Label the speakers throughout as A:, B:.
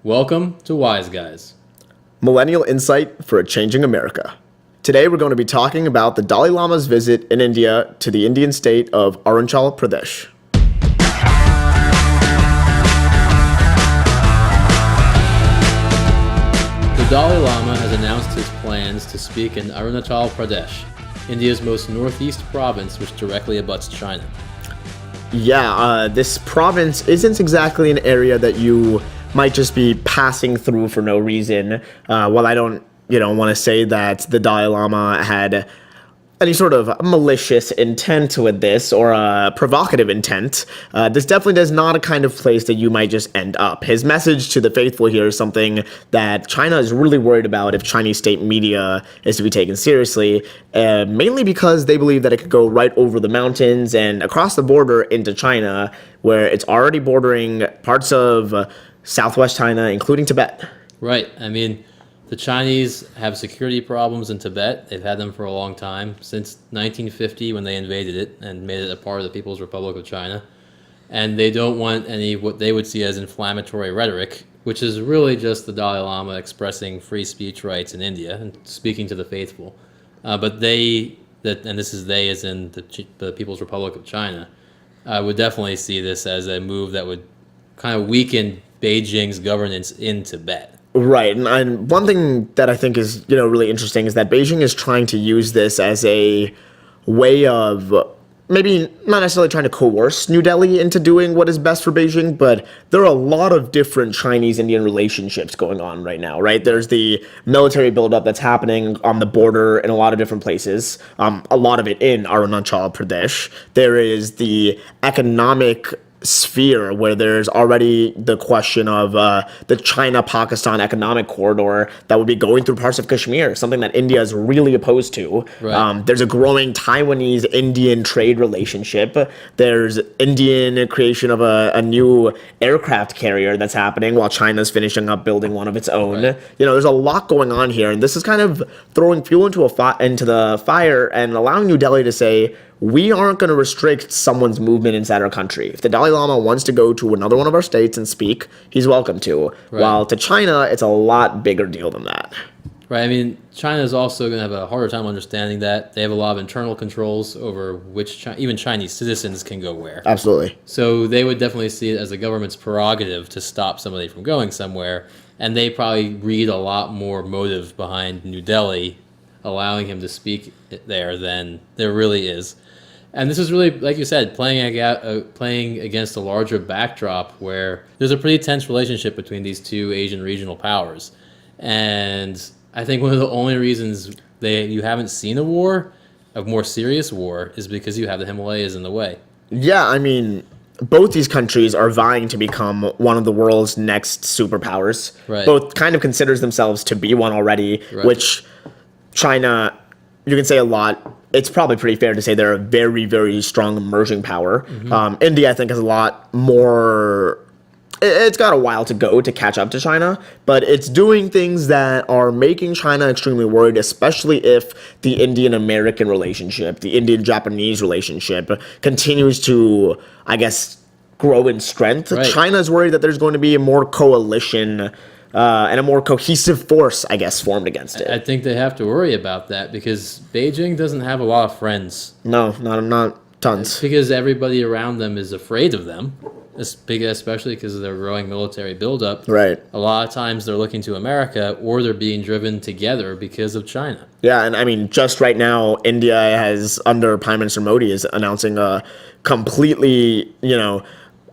A: Welcome to Wise Guys.
B: Millennial Insight for a Changing America. Today we're going to be talking about the Dalai Lama's visit in India to the Indian state of Arunachal Pradesh.
A: The Dalai Lama has announced his plans to speak in Arunachal Pradesh, India's most northeast province which directly abuts China.
B: This province isn't exactly an area that you might just be passing through for no reason. While I don't, want to say that the Dalai Lama had any sort of malicious intent with this or a provocative intent, this definitely is not a kind of place that you might just end up. His message to the faithful here is something that China is really worried about if Chinese state media is to be taken seriously, mainly because they believe that it could go right over the mountains and across the border into China, where it's already bordering parts of southwest China, including Tibet.
A: Right. I mean, the Chinese have security problems in Tibet. They've had them for a long time, since 1950 when they invaded it and made it a part of the People's Republic of China. And they don't want any what they would see as inflammatory rhetoric, which is really just the Dalai Lama expressing free speech rights in India and speaking to the faithful. But and this is they as in the People's Republic of China, would definitely see this as a move that would kind of weaken Beijing's governance in Tibet.
B: Right, and one thing that I think is really interesting is that Beijing is trying to use this as a way of maybe not necessarily trying to coerce New Delhi into doing what is best for Beijing, but there are a lot of different Chinese-Indian relationships going on right now, right? There's the military buildup that's happening on the border in a lot of different places, a lot of it in Arunachal Pradesh. There is the economic sphere where there's already the question of the China-Pakistan economic corridor that would be going through parts of Kashmir, something that India is really opposed to.
A: Right.
B: There's a growing Taiwanese-Indian trade relationship. There's Indian creation of a new aircraft carrier that's happening while China's finishing up building one of its own.
A: Right.
B: There's a lot going on here, and this is kind of throwing fuel into the fire and allowing New Delhi to say, we aren't going to restrict someone's movement inside our country. If the Dalai Lama wants to go to another one of our states and speak, he's welcome to.
A: Right.
B: While to China, it's a lot bigger deal than that.
A: Right. I mean, China is also going to have a harder time understanding that. They have a lot of internal controls over which even Chinese citizens can go where.
B: Absolutely.
A: So they would definitely see it as the government's prerogative to stop somebody from going somewhere. And they probably read a lot more motive behind New Delhi allowing him to speak there than there really is. And this is really, like you said, playing against a larger backdrop where there's a pretty tense relationship between these two Asian regional powers. And I think one of the only reasons you haven't seen a more serious war, is because you have the Himalayas in the way.
B: Yeah, I mean, both these countries are vying to become one of the world's next superpowers.
A: Right.
B: Both kind of considers themselves to be one already,
A: Right.
B: which China, you can say a lot. It's probably pretty fair to say they're a very, very strong emerging power.
A: Mm-hmm.
B: India, I think, has a lot more. It's got a while to go to catch up to China, but it's doing things that are making China extremely worried, especially if the Indian-American relationship, the Indian-Japanese relationship continues to, I guess, grow in strength.
A: Right.
B: China's worried that there's going to be a more coalition and a more cohesive force, I guess, formed against it.
A: I think they have to worry about that because Beijing doesn't have a lot of friends.
B: No, not tons.
A: It's because everybody around them is afraid of them, especially because of their growing military buildup.
B: Right.
A: A lot of times they're looking to America, or they're being driven together because of China.
B: Yeah, and I mean, just right now, India has, under Prime Minister Modi, is announcing a completely,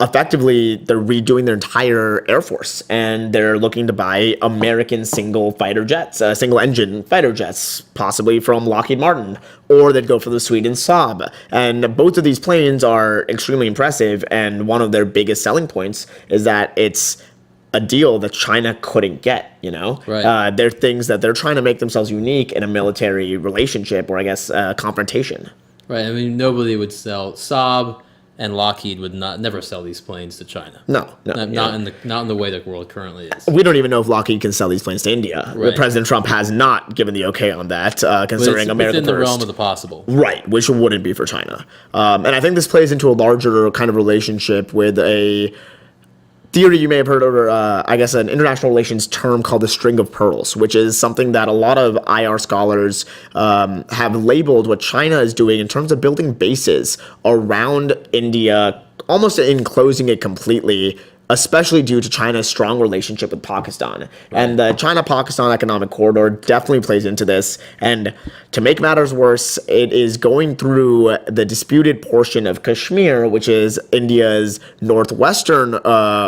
B: effectively, they're redoing their entire Air Force, and they're looking to buy American single-engine fighter jets, possibly from Lockheed Martin, or they'd go for the Sweden Saab. And both of these planes are extremely impressive, and one of their biggest selling points is that it's a deal that China couldn't get,
A: Right.
B: They're things that they're trying to make themselves unique in a military relationship, or I guess confrontation.
A: Right. I mean, nobody would sell Saab, and Lockheed would never sell these planes to China.
B: No.
A: Not in the way the world currently is.
B: We don't even know if Lockheed can sell these planes to India.
A: Right.
B: President Trump has not given the okay on that,
A: But
B: considering
A: it's
B: America
A: within the
B: first.
A: realm of the possible.
B: Right, which wouldn't be for China. And I think this plays into a larger kind of relationship with a theory you may have heard, or I guess an international relations term called the string of pearls, which is something that a lot of IR scholars have labeled what China is doing in terms of building bases around India, almost enclosing it completely, especially due to China's strong relationship with Pakistan. Right. And the China-Pakistan economic corridor definitely plays into this. And to make matters worse, it is going through the disputed portion of Kashmir, which is India's northwestern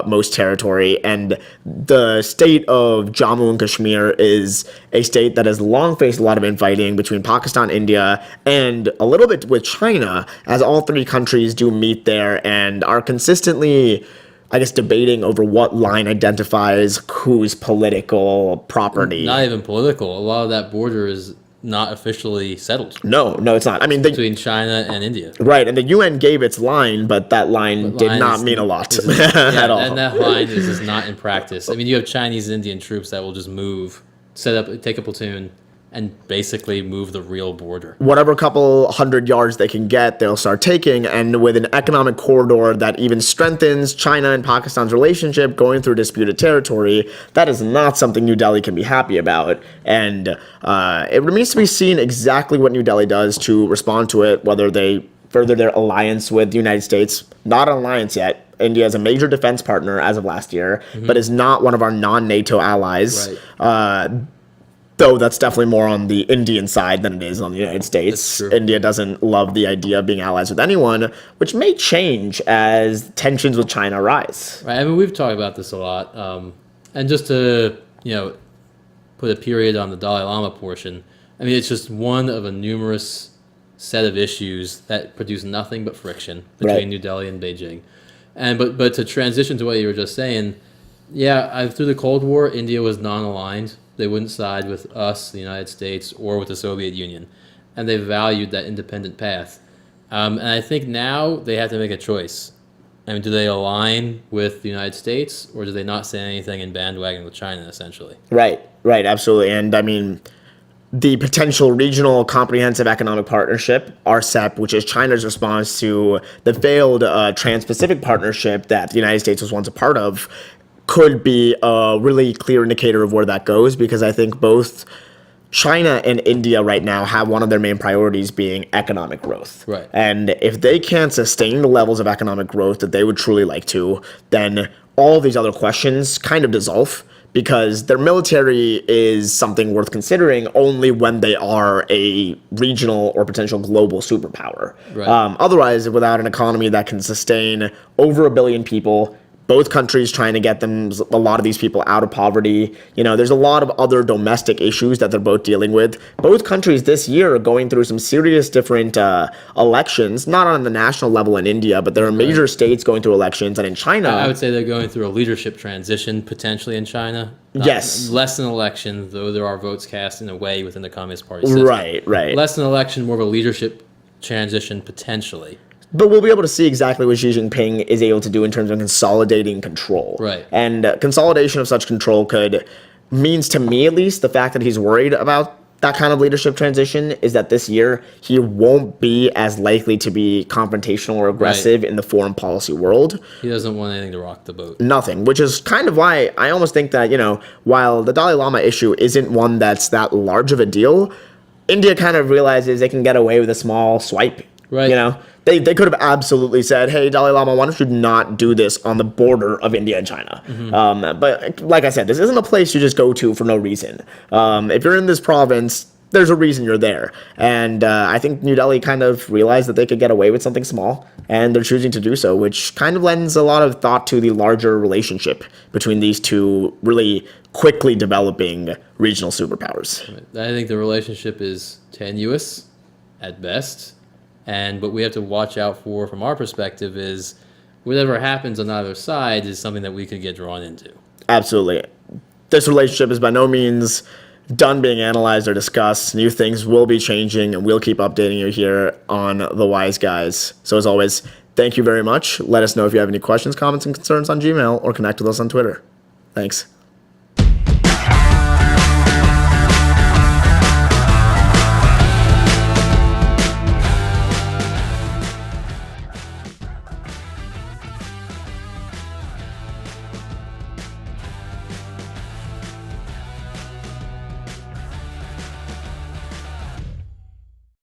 B: most territory. And the state of Jammu and Kashmir is a state that has long faced a lot of infighting between Pakistan, India, and a little bit with China, as all three countries do meet there and are consistently, I guess, debating over what line identifies whose political property.
A: Not even political. A lot of that border is not officially settled.
B: No, it's not. I mean,
A: between China and India.
B: Right, and the UN gave its line, but that line did not mean a lot at all.
A: And that line is just not in practice. I mean, you have Chinese and Indian troops that will just move, take a platoon, and basically move the real border.
B: Whatever couple 100 yards they can get, they'll start taking. And with an economic corridor that even strengthens China and Pakistan's relationship going through disputed territory, that is not something New Delhi can be happy about. And it remains to be seen exactly what New Delhi does to respond to it, whether they further their alliance with the United States. Not an alliance yet. India is a major defense partner as of last year, but is not one of our non-NATO allies. Right. Though that's definitely more on the Indian side than it is on the United States. India doesn't love the idea of being allies with anyone, which may change as tensions with China rise.
A: Right. I mean, we've talked about this a lot. And just to, put a period on the Dalai Lama portion, I mean, it's just one of a numerous set of issues that produce nothing but friction between New Delhi and Beijing. And but to transition to what you were just saying, through the Cold War, India was non-aligned. They wouldn't side with us, the United States, or with the Soviet Union. And they valued that independent path. And I think now they have to make a choice. I mean, do they align with the United States, or do they not say anything and bandwagon with China, essentially?
B: Right, absolutely. And I mean, the potential regional comprehensive economic partnership, RCEP, which is China's response to the failed Trans-Pacific partnership that the United States was once a part of, could be a really clear indicator of where that goes, because I think both China and India right now have one of their main priorities being economic growth.
A: Right.
B: And if they can't sustain the levels of economic growth that they would truly like to, then all of these other questions kind of dissolve, because their military is something worth considering only when they are a regional or potential global superpower.
A: Right.
B: Otherwise, without an economy that can sustain over 1 billion people, both countries trying to get a lot of these people out of poverty. There's a lot of other domestic issues that they're both dealing with. Both countries this year are going through some serious different elections, not on the national level in India, but there are major states going through elections. And in China,
A: I would say they're going through a leadership transition potentially in China.
B: Yes.
A: Less than election, though there are votes cast in a way within the Communist Party system.
B: Right.
A: Less than election, more of a leadership transition potentially.
B: But we'll be able to see exactly what Xi Jinping is able to do in terms of consolidating control.
A: Right.
B: And consolidation of such control means to me at least, the fact that he's worried about that kind of leadership transition is that this year he won't be as likely to be confrontational or aggressive in the foreign policy world.
A: He doesn't want anything to rock the boat.
B: Nothing, which is kind of why I almost think that, while the Dalai Lama issue isn't one that's that large of a deal, India kind of realizes they can get away with a small swipe.
A: Right.
B: They could have absolutely said, hey, Dalai Lama, why don't you not do this on the border of India and China? But like I said, this isn't a place you just go to for no reason. If you're in this province, there's a reason you're there. And I think New Delhi kind of realized that they could get away with something small, and they're choosing to do so, which kind of lends a lot of thought to the larger relationship between these two really quickly developing regional superpowers.
A: Right. I think the relationship is tenuous at best. And what we have to watch out for from our perspective is whatever happens on either side is something that we could get drawn into.
B: Absolutely. This relationship is by no means done being analyzed or discussed. New things will be changing, and we'll keep updating you here on The Wise Guys. So as always, thank you very much. Let us know if you have any questions, comments, and concerns on Gmail, or connect with us on Twitter. Thanks.